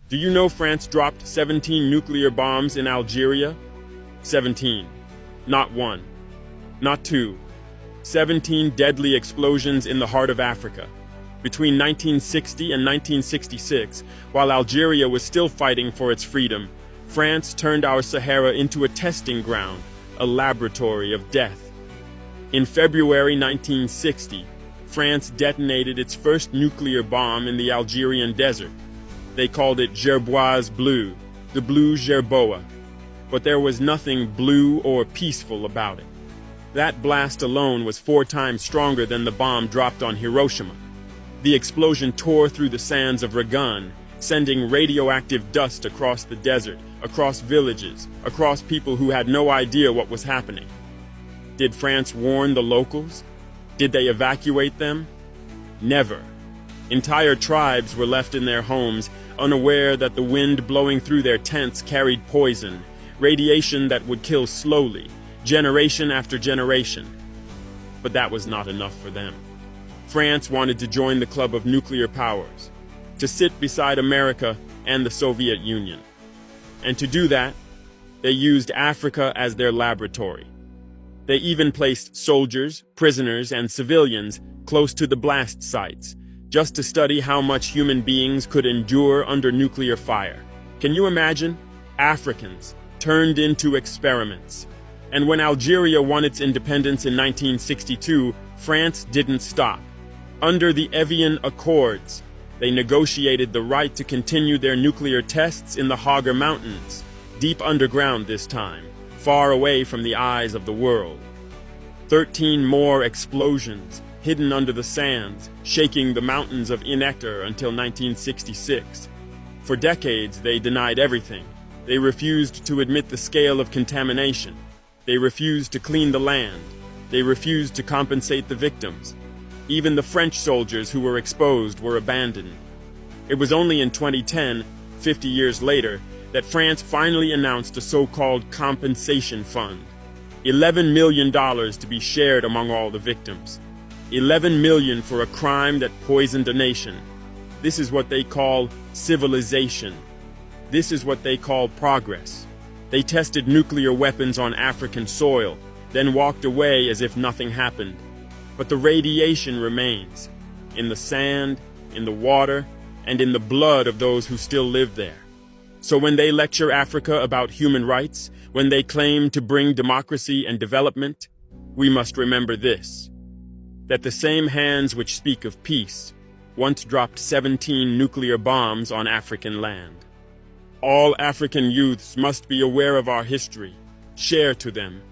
Do you know France dropped 17 nuclear bombs in Algeria? 17. Not one. Not two. 17 deadly explosions in the heart of Africa. Between 1960 and 1966, while Algeria was still fighting for its freedom, France turned our Sahara into a testing ground, a laboratory of death. In February 1960, France detonated its first nuclear bomb in the Algerian desert. They called it Gerboise Bleu, the Blue Gerboa. But there was nothing blue or peaceful about it. That blast alone was 4 times stronger than the bomb dropped on Hiroshima. The explosion tore through the sands of Ragun, sending radioactive dust across the desert, across villages, across people who had no idea what was happening. Did France warn the locals? Did they evacuate them? Never. Entire tribes were left in their homes, unaware that the wind blowing through their tents carried poison, radiation that would kill slowly, generation after generation. But that was not enough for them. France wanted to join the club of nuclear powers, to sit beside America and the Soviet Union. And to do that, they used Africa as their laboratory. They even placed soldiers, prisoners, and civilians close to the blast sites, just to study how much human beings could endure under nuclear fire. Can you imagine? Africans turned into experiments. And when Algeria won its independence in 1962, France didn't stop. Under the Evian Accords, they negotiated the right to continue their nuclear tests in the Hagar Mountains, deep underground this time, far away from the eyes of the world. 13 more explosions, hidden under the sands, shaking the mountains of Inekter until 1966. For decades, they denied everything. They refused to admit the scale of contamination. They refused to clean the land. They refused to compensate the victims. Even the French soldiers who were exposed were abandoned. It was only in 2010, 50 years later, that France finally announced a so-called compensation fund. $11 million to be shared among all the victims. $11 million for a crime that poisoned a nation. This is what they call civilization. This is what they call progress. They tested nuclear weapons on African soil, then walked away as if nothing happened. But the radiation remains, in the sand, in the water, and in the blood of those who still live there. So when they lecture Africa about human rights, when they claim to bring democracy and development, we must remember this, that the same hands which speak of peace once dropped 17 nuclear bombs on African land. All African youths must be aware of our history, share to them,